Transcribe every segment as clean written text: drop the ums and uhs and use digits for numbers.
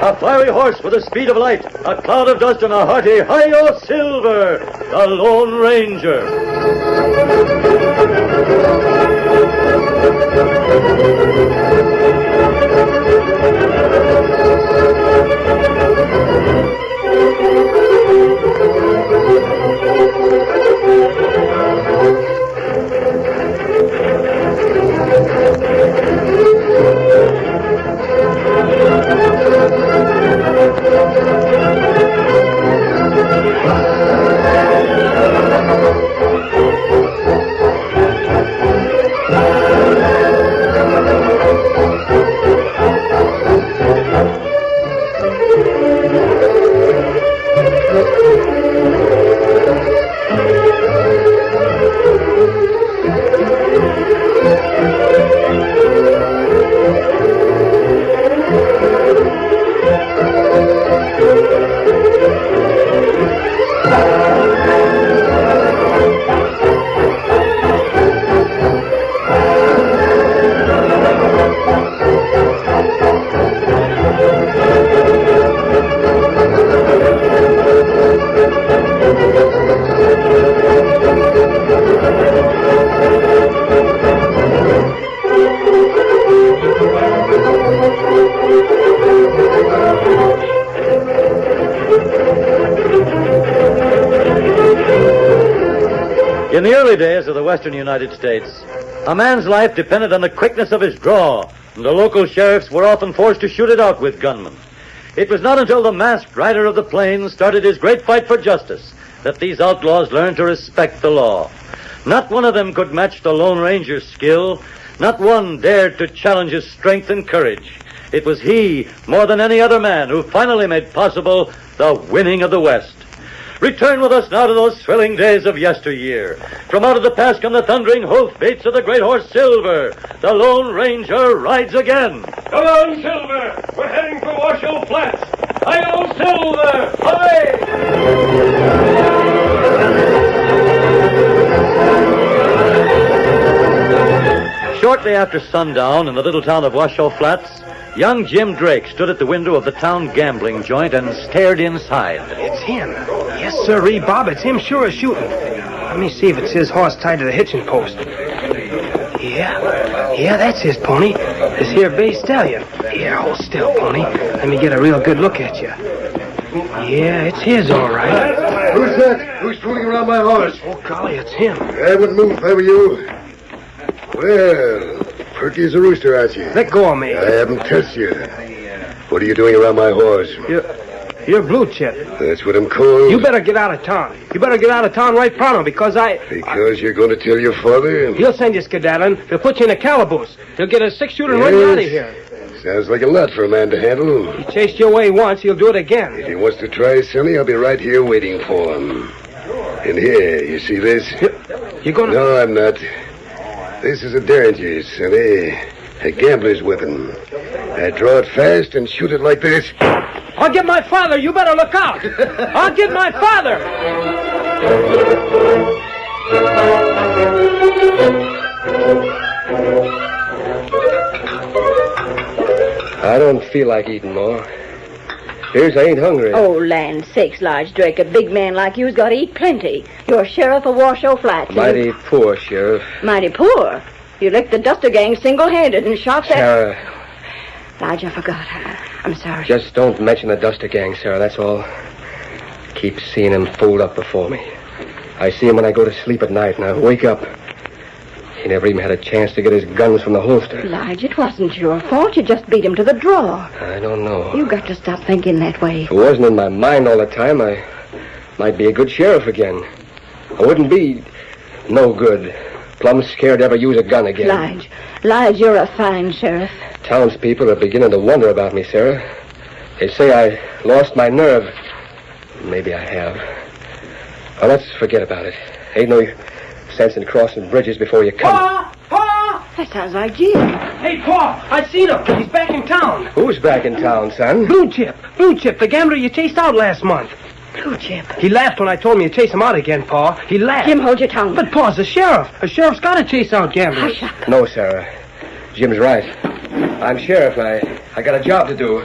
A fiery horse with the speed of light, a cloud of dust, and a hearty Hi-Yo Silver, the Lone Ranger. In the early days of the western United States, a man's life depended on the quickness of his draw, and the local sheriffs were often forced to shoot it out with gunmen. It was not until the masked rider of the plains started his great fight for justice that these outlaws learned to respect the law. Not one of them could match the Lone Ranger's skill. Not one dared to challenge his strength and courage. It was he, more than any other man, who finally made possible the winning of the West. Return with us now to those thrilling days of yesteryear. From out of the past come the thundering hoofbeats of the great horse Silver. The Lone Ranger rides again. Come on, Silver. We're heading for Washoe Flats. Hi-yo, Silver! Hi! Shortly after sundown in the little town of Washoe Flats, young Jim Drake stood at the window of the town gambling joint and stared inside. It's him. Yes, sirree, Bob. It's him sure as shooting. Let me see if it's his horse tied to the hitching post. Yeah, that's his pony. This here bay stallion. Here, hold still, pony. Let me get a real good look at you. Yeah, it's his, all right. Who's that? Who's fooling around my horse? Oh, golly, it's him. I wouldn't move if I were you. Well, perky as a rooster, aren't you? Let go of me. I haven't touched you. What are you doing around my horse? You're Blue Chip. That's what I'm called. You better get out of town. You better get out of town right pronto because Because you're going to tell your father? He'll send you skedaddling. He'll put you in a calaboose. He'll get a six-shooter and run you out of here. Sounds like a lot for a man to handle. He chased you away once. He'll do it again. If he wants to try, Sonny, I'll be right here waiting for him. And here, you see this? You gonna... No, I'm not. This is a derringer, Sonny. A gambler's weapon. I draw it fast and shoot it like this. I'll get my father. You better look out. I'll get my father. I don't feel like eating more. Here's, I ain't hungry. Oh, land sakes, Lige Drake. A big man like you's got to eat plenty. You're sheriff of Washoe Flats. Mighty poor, Sheriff. Mighty poor? You licked the Duster gang single-handed and shot that... Sarah. Lige, I forgot. I'm sorry. Just don't mention the Duster gang, Sarah, that's all. Keep seeing him fold up before me. I see him when I go to sleep at night, and I wake up. He never even had a chance to get his guns from the holster. Lige, it wasn't your fault. You just beat him to the draw. I don't know. You got to stop thinking that way. If it wasn't in my mind all the time, I might be a good sheriff again. I wouldn't be no good. Plumb scared to ever use a gun again. Lige, you're a fine sheriff. Townspeople are beginning to wonder about me, Sarah. They say I lost my nerve. Maybe I have. Well, let's forget about it. Ain't no sense in crossing bridges before you come. Pa! That sounds like Jim. Hey, Pa, I seen him. He's back in town. Who's back in town, son? Blue Chip, the gambler you chased out last month. Blue Chip. He laughed when I told him you chase him out again, Pa. He laughed. Jim, hold your tongue. But Pa's a sheriff. A sheriff's got to chase out gamblers. Hush up. No, Sarah. Jim's right. I'm sheriff. I got a job to do.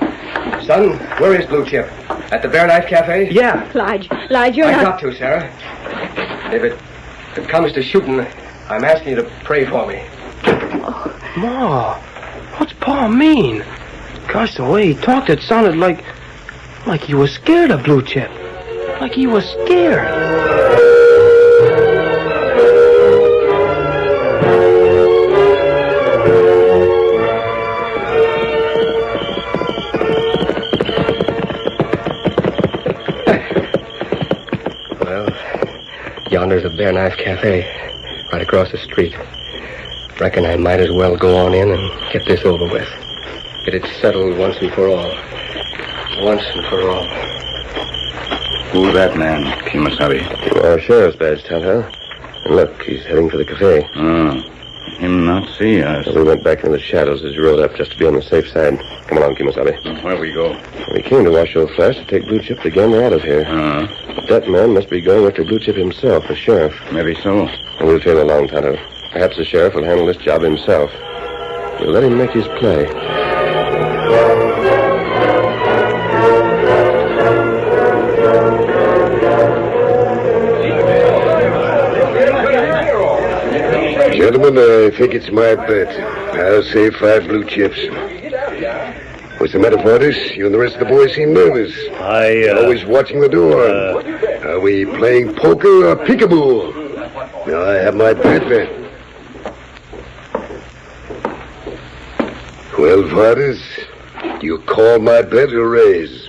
Son, where is Blue Chip? At the Bear Knife Cafe? Yeah. Lige, you're I've not... got to, Sarah. If it comes to shooting, I'm asking you to pray for me. Ma, what's Pa mean? Gosh, the way he talked, it sounded like he was scared of Blue Chip. Like he was scared. Yonder's the Bear Knife Cafe, right across the street. Reckon I might as well go on in and get this over with. Get it settled once and for all. Once and for all. Who's that man, Kimasabi? Our sheriff's badge, Tonto. And look, he's heading for the cafe. Him not see us. We went back into the shadows as you rode up just to be on the safe side. Come along, Kimasabi. Where we go? We came to Washoe Flats to take Blue Chip to Gander out of here. But that man must be going after Blue Chip himself, the sheriff. Maybe so. And we'll trail along, Tonto. Perhaps the sheriff will handle this job himself. We'll let him make his play. Gentlemen, I think it's my bet. I'll save 5 Blue Chips. What's the matter, Fortis? You and the rest of the boys seem nervous. Always watching the door. Are we playing poker or peekaboo? Now, I have my bet then. Well, Fortis, you call my bet or raise?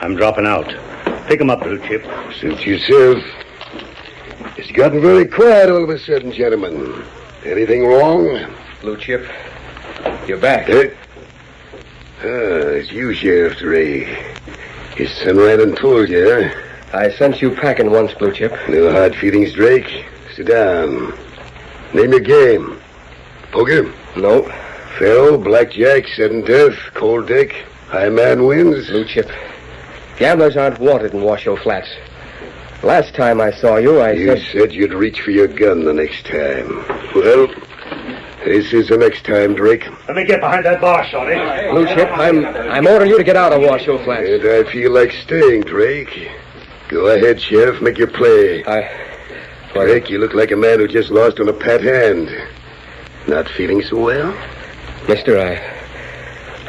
I'm dropping out. Pick him up, Blue Chip. Suit yourself. It's gotten very quiet all of a sudden, gentlemen. Anything wrong? Blue Chip, you're back. It's you, Sheriff Ray. His son ran and told you, huh? I sent you packing once, Blue Chip. No hard feelings, Drake. Sit down. Name your game. Poker? No. Faro, blackjack, sudden death, cold deck, high man wins. Blue Chip. Gamblers aren't wanted in Washoe Flats. Last time I saw you, You said you'd reach for your gun the next time. Well, this is the next time, Drake. Let me get behind that bar, Shorty. Blue Chip, I'm ordering you to get out of Washoe Flats. And I feel like staying, Drake. Go ahead, Sheriff, make your play. Drake, you look like a man who just lost on a pat hand. Not feeling so well? Mister,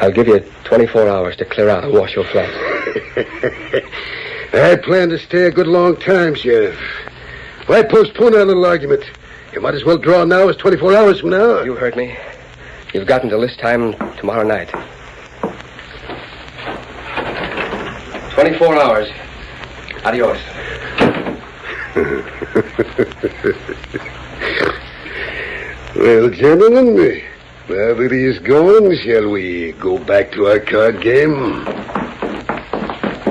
I'll give you 24 hours to clear out of Washoe Flats. I plan to stay a good long time, Sheriff. Why postpone our little argument? You might as well draw now as 24 hours from now. You heard me. You've got until this time tomorrow night. 24 hours. Adios. Well, gentlemen, now that he is gone, shall we go back to our card game?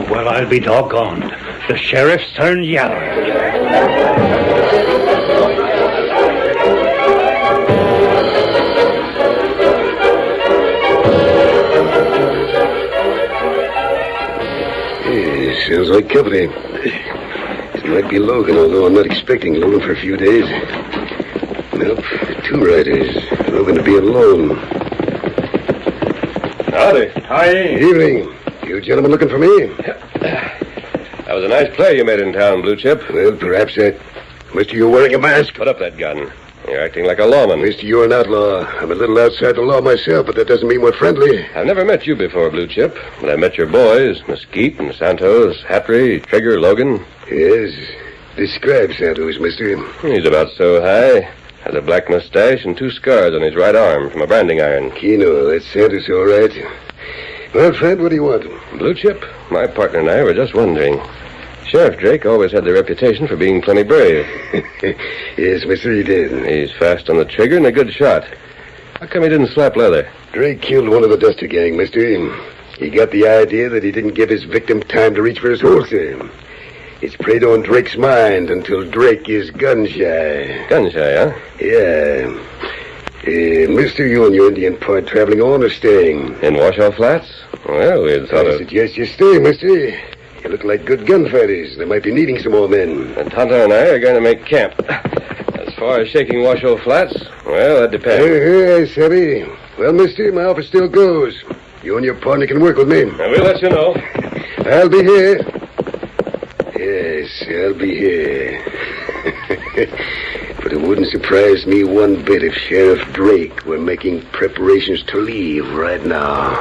Well, I'll be doggone. The sheriff's turned yellow. Sounds like company. It might be Logan, although I'm not expecting Logan for a few days. Nope, 2 riders. Logan to be alone. Howdy. Hi. Evening. You gentlemen looking for me? That was a nice play you made in town, Blue Chip. Well, perhaps that. Mister, you're wearing a mask. Put up that gun. You're acting like a lawman. Mister, you're an outlaw. I'm a little outside the law myself, but that doesn't mean we're friendly. I've never met you before, Blue Chip, but I met your boys, Mesquite and Santos, Hatry, Trigger, Logan. Yes. Describe Santos, mister. He's about so high. Has a black mustache and 2 scars on his right arm from a branding iron. Keno, that's Santos, all right. Well, Fred, what do you want? Blue Chip, my partner and I were just wondering. Sheriff Drake always had the reputation for being plenty brave. Yes, mister, he did. He's fast on the trigger and a good shot. How come he didn't slap leather? Drake killed one of the Duster gang, mister. He got the idea that he didn't give his victim time to reach for his holster. It's preyed on Drake's mind until Drake is gun-shy. Gun-shy, huh? Yeah. Mister, you and your Indian part traveling on or staying? In Washoe Flats? Well, we'd thought I of... suggest you stay, mister. You look like good gunfighters. They might be needing some more men. And Tonto and I are going to make camp. As far as shaking Washoe Flats, well, that depends. Hey, Savvy. Well, mister, my offer still goes. You and your partner can work with me. We'll let you know. I'll be here. Yes, I'll be here. But it wouldn't surprise me one bit if Sheriff Drake were making preparations to leave right now.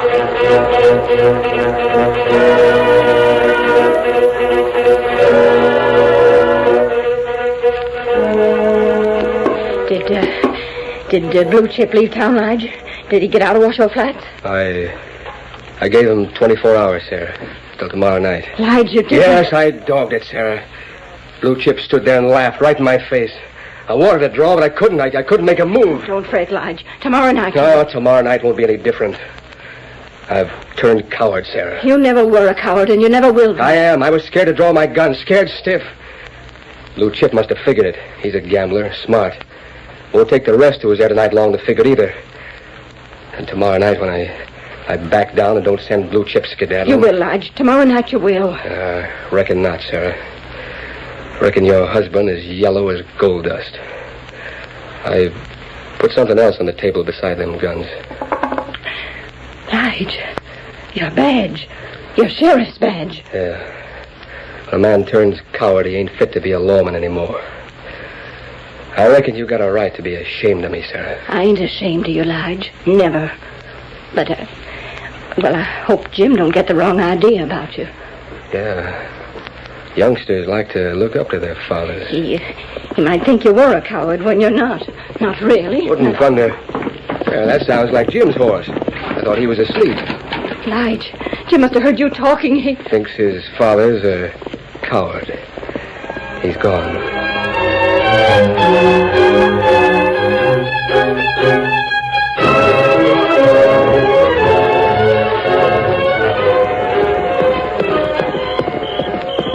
Did Blue Chip leave town, Lige? Did he get out of Washoe Flats? I gave him 24 hours, Sarah. Till tomorrow night. Lige, you did. Yes, I dogged it, Sarah. Blue Chip stood there and laughed right in my face. I wanted to draw, but I couldn't. I couldn't make a move. Don't fret, Lige. Tomorrow night. No, tomorrow night won't be any different. I've turned coward, Sarah. You never were a coward, and you never will be. I am. I was scared to draw my gun, scared stiff. Blue Chip must have figured it. He's a gambler, smart. Won't take the rest who was there tonight long to figure it either. And tomorrow night when I back down and don't send Blue Chip skedaddling. You will, Lige. Tomorrow night you will. Reckon not, Sarah. Reckon your husband is yellow as gold dust. I put something else on the table beside them guns. Lige, your badge. Your sheriff's badge. Yeah. When a man turns coward, he ain't fit to be a lawman anymore. I reckon you got a right to be ashamed of me, Sarah. I ain't ashamed of you, Lige. Never. But, well, I hope Jim don't get the wrong idea about you. Yeah. Youngsters like to look up to their fathers. He might think you were a coward when you're not. Not really. Wouldn't wonder. That sounds like Jim's horse. I thought he was asleep. Lige, Jim must have heard you talking. He thinks his father's a coward. He's gone.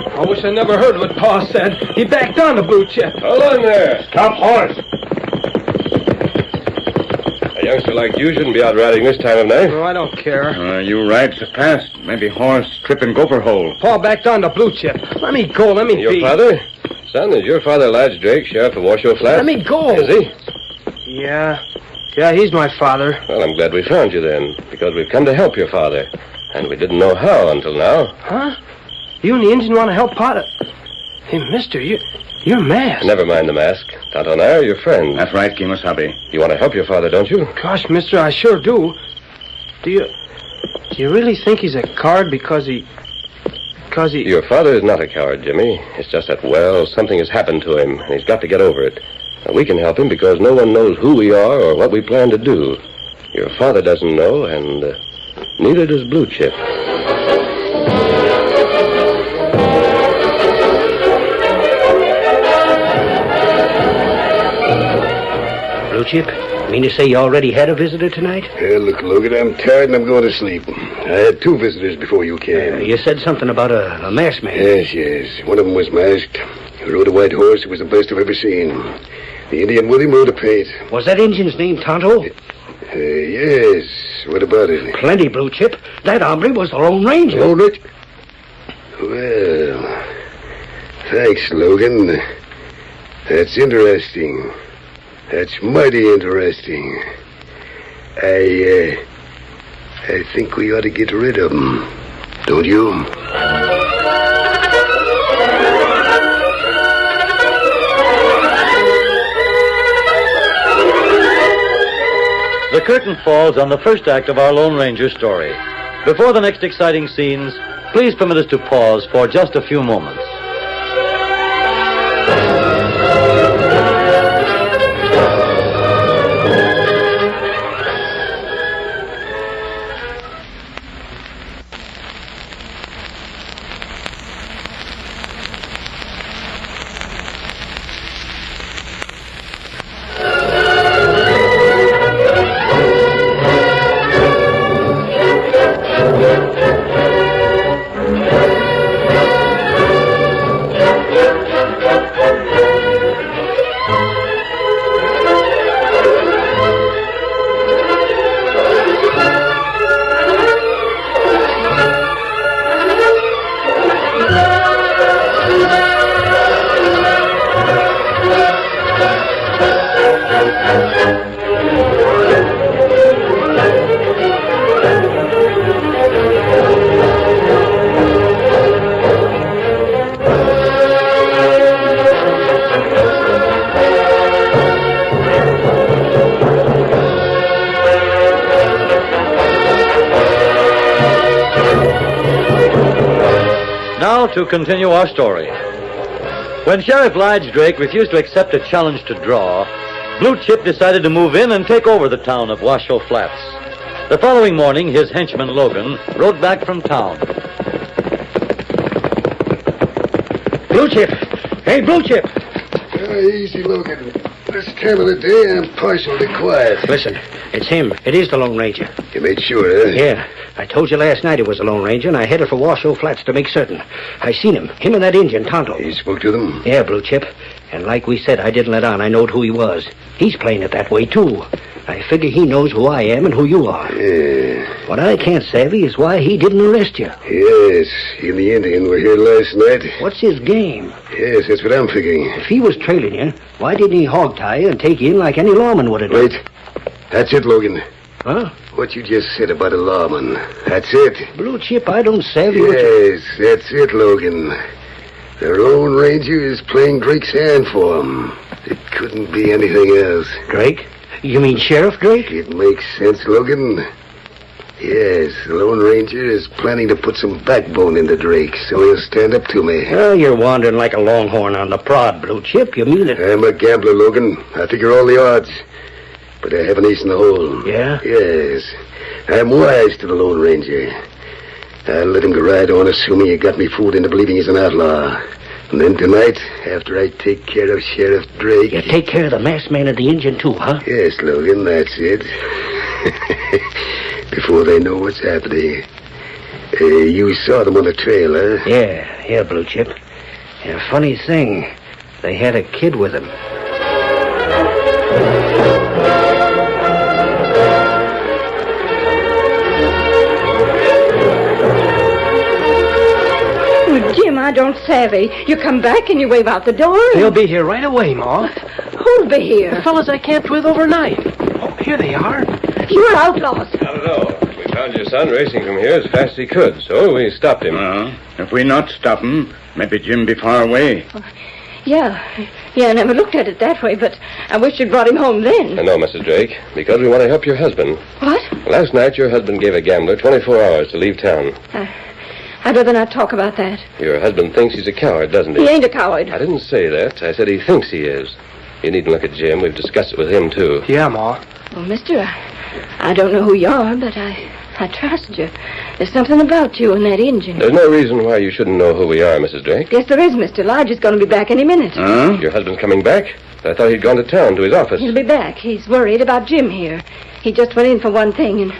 I wish I never heard what Pa said. He backed down to Blue Chip. Hold on there. Stop horse. A youngster like you shouldn't be out riding this time of night. Oh, I don't care. You ride so fast. Maybe horse trip in gopher hole. Pa backed down to Blue Chip. Let me go. Let me Your be. father? Son, is your father Lige Drake, sheriff of Washoe Flats? Let me go. Is he? Yeah, he's my father. Well, I'm glad we found you then, because we've come to help your father. And we didn't know how until now. Huh? You and the engine want to help Potter? Hey, mister, you're masked. Never mind the mask. Tonto and I are your friends. That's right, Kimosabe. You want to help your father, don't you? Gosh, mister, I sure do. Do you really think he's a coward because he... Your father is not a coward, Jimmy. It's just that, well, something has happened to him, and he's got to get over it. Now, we can help him because no one knows who we are or what we plan to do. Your father doesn't know, and neither does Blue Chip. Blue Chip, mean to say you already had a visitor tonight? Hey, look, Logan, I'm tired and I'm going to sleep. I had 2 visitors before you came. You said something about a masked man. Yes. One of them was masked. He rode a white horse. It was the best I've ever seen. The Indian with him rode a paint. Was that Injun's name Tonto? Yes. What about it? Plenty, Blue Chip. That hombre was the Lone Ranger. Lone Ranger? Well, thanks, Logan. That's interesting. That's mighty interesting. I think we ought to get rid of him. Don't you? The curtain falls on the first act of our Lone Ranger story. Before the next exciting scenes, please permit us to pause for just a few moments. Now to continue our story. When Sheriff Lige Drake refused to accept a challenge to draw, Blue Chip decided to move in and take over the town of Washoe Flats. The following morning, his henchman Logan rode back from town. Blue Chip! Hey, Blue Chip! Easy, Logan. This time of the day, I'm partially quiet. Listen, it's him. It is the Lone Ranger. You made sure, huh? Yeah. I told you last night it was the Lone Ranger, and I headed for Washoe Flats to make certain. I seen him and that Indian, Tonto. You spoke to them? Yeah, Blue Chip. And like we said, I didn't let on I knowed who he was. He's playing it that way, too. I figure he knows who I am and who you are. Yeah. What I can't savvy is why he didn't arrest you. Yes, he and the Indian were here last night. What's his game? Yes, that's what I'm figuring. If he was trailing you, why didn't he hog-tie you and take you in like any lawman would have done? Wait. That's it, Logan. Huh? What you just said about a lawman. That's it. Blue Chip, I don't savvy what you... Yes, that's it, Logan. The Lone Ranger is playing Drake's hand for him. It couldn't be anything else. Drake? You mean Sheriff Drake? It makes sense, Logan. Yes, the Lone Ranger is planning to put some backbone into Drake, so he'll stand up to me. Oh, you're wandering like a longhorn on the prod, Blue Chip. You mean it? I'm a gambler, Logan. I figure all the odds. But I have an ace in the hole. Yeah? Yes. I'm wise to the Lone Ranger. I'll let him go right on, assuming he got me fooled into believing he's an outlaw. And then tonight, after I take care of Sheriff Drake... You take care of the masked man and the Indian, too, huh? Yes, Logan, that's it. Before they know what's happening. You saw them on the trail, huh? Yeah, Blue Chip. And a funny thing, they had a kid with them. Jim, I don't savvy. You come back and you wave out the door. They'll be here right away, Ma. Who'll be here? The fellas I camped with overnight. Oh, here they are. You're outlaws. Not at all. We found your son racing from here as fast as he could, so we stopped him. If we not stop him, maybe Jim be far away. Yeah, I never looked at it that way, but I wish you'd brought him home then. No, Mrs. Drake, because we want to help your husband. What? Last night, your husband gave a gambler 24 hours to leave town. I'd rather not talk about that. Your husband thinks he's a coward, doesn't he? He ain't a coward. I didn't say that. I said he thinks he is. You needn't look at Jim. We've discussed it with him, too. Yeah, Ma. Well, mister, I don't know who you are, but I trust you. There's something about you and that Injun. There's no reason why you shouldn't know who we are, Mrs. Drake. Yes, there is, Mr. Lige is going to be back any minute. Your husband's coming back? I thought he'd gone to town, to his office. He'll be back. He's worried about Jim here. He just went in for one thing, and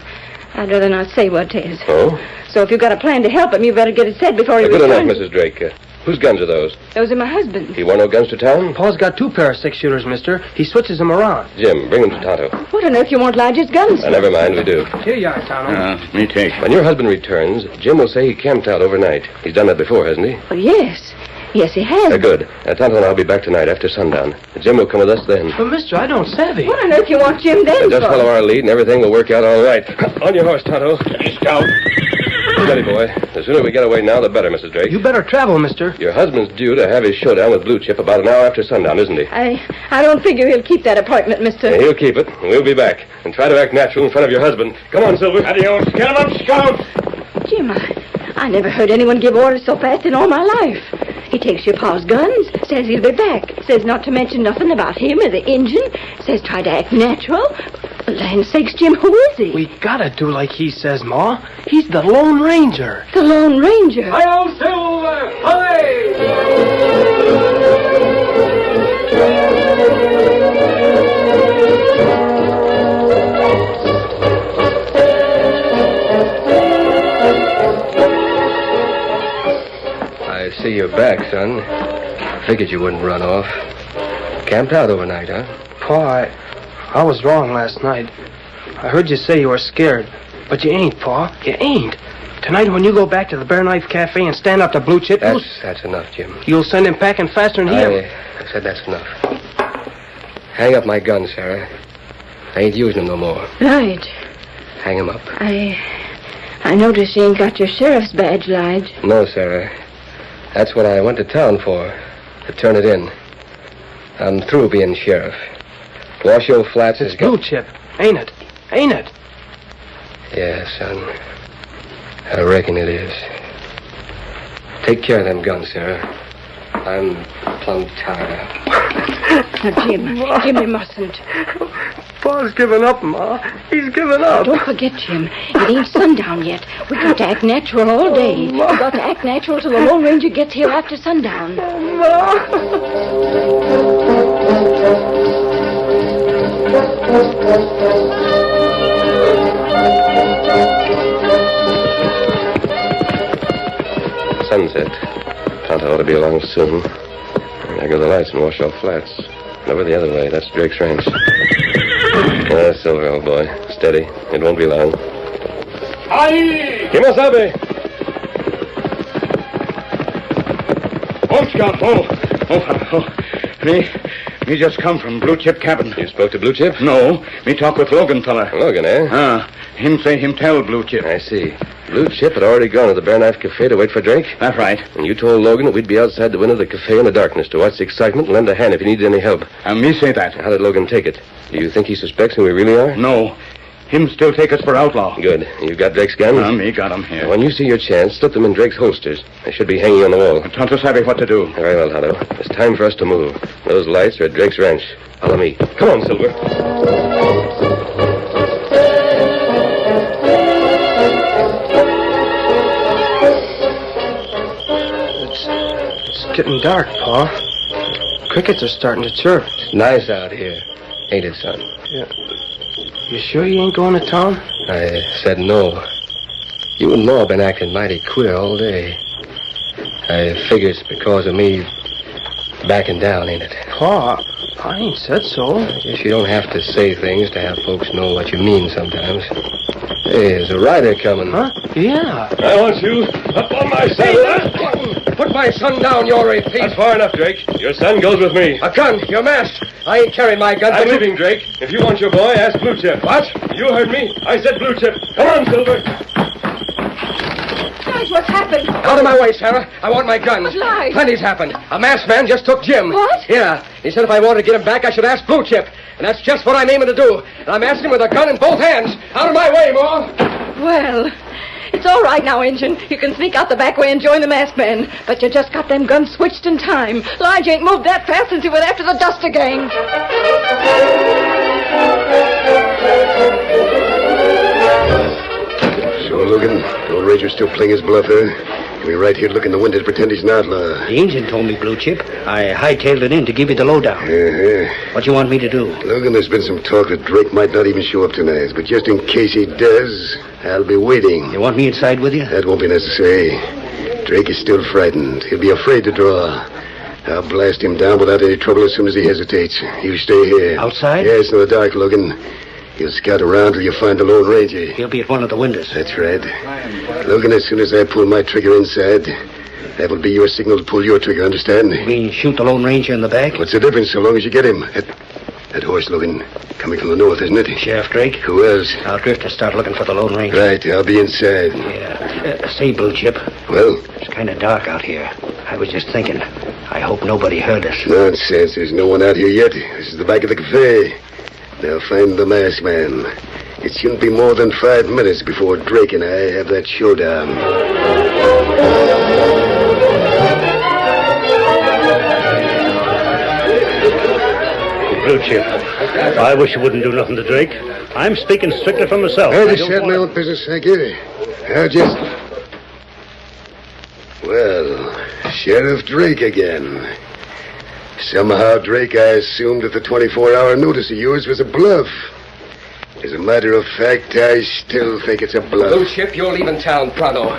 I'd rather not say what it is. Oh? So if you've got a plan to help him, you better get it said before he Good returns. enough, Mrs. Drake. Whose guns are those? Those are my husband's. He wore no guns to town? Paul's got 2 pair of 6-shooters, mister. He switches them around. Jim, bring them to Tonto. What on earth you want Lige's guns? Never mind, we do. Here you are, Tonto. Me take. When your husband returns, Jim will say he camped out overnight. He's done that before, hasn't he? Well, yes. Yes, he has. Good. Tonto and I'll be back tonight after sundown. Jim will come with us then. But, mister, I don't savvy. What on earth you want Jim then Just for? follow our lead and everything will work out all right. On your horse, Tonto. Scout. Steady, boy. The sooner we get away now, the better, Mrs. Drake. You better travel, mister. Your husband's due to have his showdown with Blue Chip about an hour after sundown, isn't he? I don't figure he'll keep that appointment, mister. He'll keep it, and we'll be back. And try to act natural in front of your husband. Come on, Silver. Adios. Get him up, Scout. Jim, I never heard anyone give orders so fast in all my life. He takes your pa's guns, says he'll be back, says not to mention nothing about him or the Injun, says try to act natural. For land's sakes, Jim, who is he? We gotta do like he says, Ma. He's the Lone Ranger. The Lone Ranger. Hi-yo, Silver. I see you're back, son. Figured you wouldn't run off. Camped out overnight, huh? Pa, I was wrong last night. I heard you say you were scared. But you ain't, Pa. You ain't. Tonight when you go back to the Bear Knife Cafe and stand up to Blue Chip, That's enough, Jim. you'll send him packing faster than him. I said that's enough. Hang up my gun, Sarah. I ain't using them no more. Right. Hang them up. I notice you ain't got your sheriff's badge, Lige. No, Sarah. That's what I went to town for. To turn it in. I'm through being sheriff. Washoe Flats has got... Blue Chip, ain't it? Ain't it? Yeah, son. I reckon it is. Take care of them guns, Sarah. I'm plumb tired out. Now, Jim, you mustn't. Pa's given up, Ma. He's given up. Don't forget, Jim. It ain't sundown yet. We got to act natural all day. We got to act natural till the Lone Ranger gets here after sundown. Sunset. Tonto ought to be along soon. There go the lights in Washoe Flats. And over the other way, that's Drake's ranch. Silver, old boy. Steady. It won't be long. Aye! Kimosabe! Oh, Scout, Me just come from Blue Chip cabin. You spoke to Blue Chip? No, me talk with Logan fella. Logan, eh? Him say him tell Blue Chip. I see. Blue Chip had already gone to the Bear Knife Cafe to wait for Drake? That's right. And you told Logan that we'd be outside the window of the cafe in the darkness to watch the excitement and lend a hand if he needed any help. And me say that. How did Logan take it? Do you think he suspects who we really are? No. Him still take us for outlaw. Good. You got Drake's gun? Me got him here. When you see your chance, slip them in Drake's holsters. They should be hanging on the wall. Tonto savvy what to do. Very well, Tonto. It's time for us to move. Those lights are at Drake's ranch. Follow me. Come on, Silver. It's getting dark, Pa. Crickets are starting to chirp. It's nice out here, ain't it, son? Yeah. You sure you ain't going to town? I said no. You and Ma been acting mighty queer all day. I figure it's because of me backing down, ain't it? Pa, I ain't said so. I guess you don't have to say things to have folks know what you mean sometimes. Hey, there's a rider coming. Huh? Yeah. I want you up on my saddle. Put my son down, you already thief. That's far enough, Drake. Your son goes with me. A gun, you're masked. I ain't carrying my gun. I'm leaving, Drake. If you want your boy, ask Blue Chip. What? You heard me. I said Blue Chip. Come on, Silver. Guys, what's happened? Out of my way, Sarah. I want my guns. Lies. Plenty's happened. A masked man just took Jim. What? Yeah. He said if I wanted to get him back, I should ask Blue Chip. And that's just what I'm aiming to do. And I'm asking with a gun in both hands. Out of my way, Ma. Well, it's all right now, Injun. You can sneak out the back way and join the masked men. But you just got them guns switched in time. Lige ain't moved that fast since he went after the Duster gang. So, Logan, the old Ranger's still playing his bluff, huh? We're right here looking the window to pretend he's an outlaw. The Injun told me, Blue Chip. I hightailed it in to give you the lowdown. What you want me to do? Logan, there's been some talk that Drake might not even show up tonight, but just in case he does, I'll be waiting. You want me inside with you? That won't be necessary. Drake is still frightened. He'll be afraid to draw. I'll blast him down without any trouble as soon as he hesitates. You stay here. Outside? Yes, in the dark, Logan. You'll scout around till you find the Lone Ranger. He'll be at one of the windows. That's right. Logan, as soon as I pull my trigger inside, that will be your signal to pull your trigger, understand? You mean shoot the Lone Ranger in the back? What's the difference so long as you get him? That horse, Logan, coming from the north, isn't it? Sheriff Drake? Who else? I'll drift and start looking for the Lone Ranger. Right, I'll be inside. Yeah. Say, Blue Chip. Well? It's kind of dark out here. I was just thinking. I hope nobody heard us. Nonsense. There's no one out here yet. This is the back of the cafe. Now find the masked man. It shouldn't be more than 5 minutes before Drake and I have that showdown. Blue Chip, I wish you wouldn't do nothing to Drake. I'm speaking strictly for myself. I just had my own business, thank you. I'll just... Well, Sheriff Drake again. Somehow, Drake, I assumed that the 24-hour notice of yours was a bluff. As a matter of fact, I still think it's a bluff. Blue Chip, you're leaving town pronto.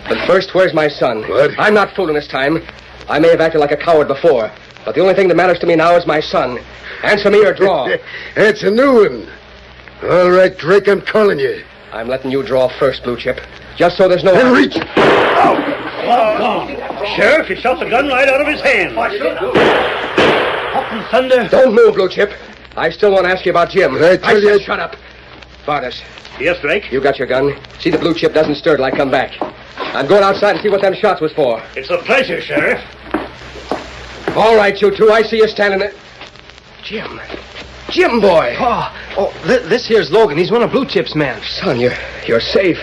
But first, where's my son? What? I'm not fooling this time. I may have acted like a coward before, but the only thing that matters to me now is my son. Answer me or draw. That's a new one. All right, Drake, I'm calling you. I'm letting you draw first, Blue Chip. Just so there's no... Then reach! Sheriff, you shot the gun right out of his hand. What in thunder? Don't move, Blue Chip. I still want to ask you about Jim. I tell you... said shut up. Vardas, Yes, Drake? you got your gun. See the Blue Chip doesn't stir till I come back. I'm going outside and see what them shots was for. It's a pleasure, Sheriff. All right, you two. I see you standing there. Jim. Jim, boy. Pa, this here's Logan. He's one of Blue Chip's men. Son, you're safe.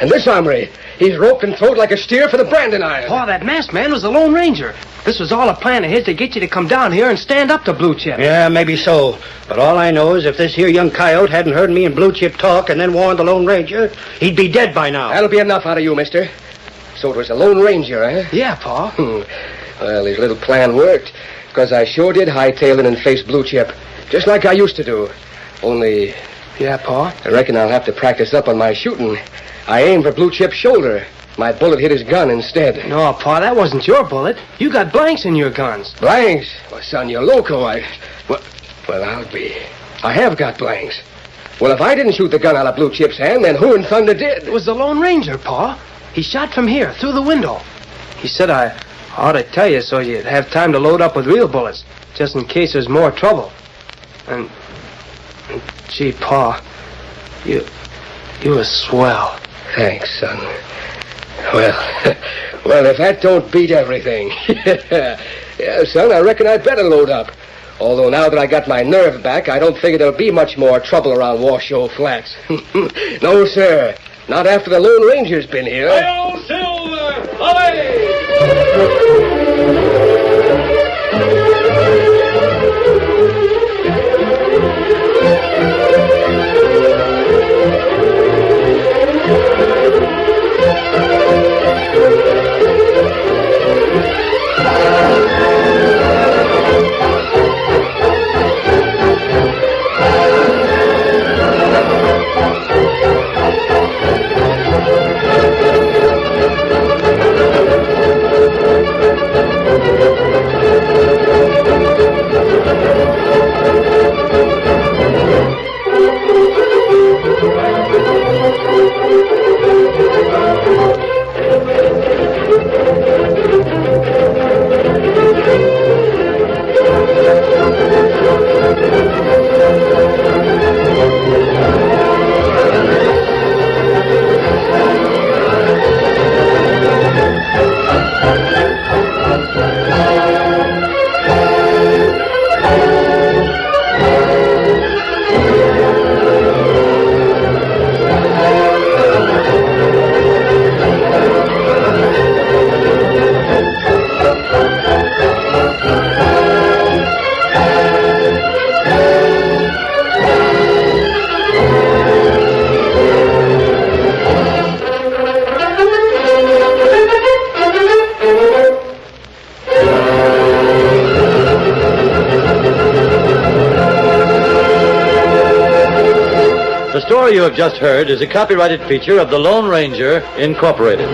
And this hombre, he's roped and throwed like a steer for the branding iron. Pa, that masked man was the Lone Ranger. This was all a plan of his to get you to come down here and stand up to Blue Chip. Yeah, maybe so. But all I know is if this here young coyote hadn't heard me and Blue Chip talk and then warned the Lone Ranger, he'd be dead by now. That'll be enough out of you, mister. So it was the Lone Ranger, eh? Yeah, Pa. Well, his little plan worked, because I sure did hightail it and face Blue Chip, just like I used to do. Only... Yeah, Pa? I reckon I'll have to practice up on my shooting. I aimed for Blue Chip's shoulder. My bullet hit his gun instead. No, Pa, that wasn't your bullet. You got blanks in your guns. Blanks? Well, son, you're loco. Well, I'll be. I have got blanks. Well, if I didn't shoot the gun out of Blue Chip's hand, then who in thunder did? It was the Lone Ranger, Pa. He shot from here, through the window. He said I ought to tell you so you'd have time to load up with real bullets, just in case there's more trouble. And gee, Pa, you were swell. Thanks, son. Well, if that don't beat everything. Yeah, son, I reckon I'd better load up. Although now that I got my nerve back, I don't figure there'll be much more trouble around Washoe Flats. No, sir. Not after the Lone Ranger's been here. Hi-yo, Silver! Away! The story you have just heard is a copyrighted feature of the Lone Ranger, Incorporated.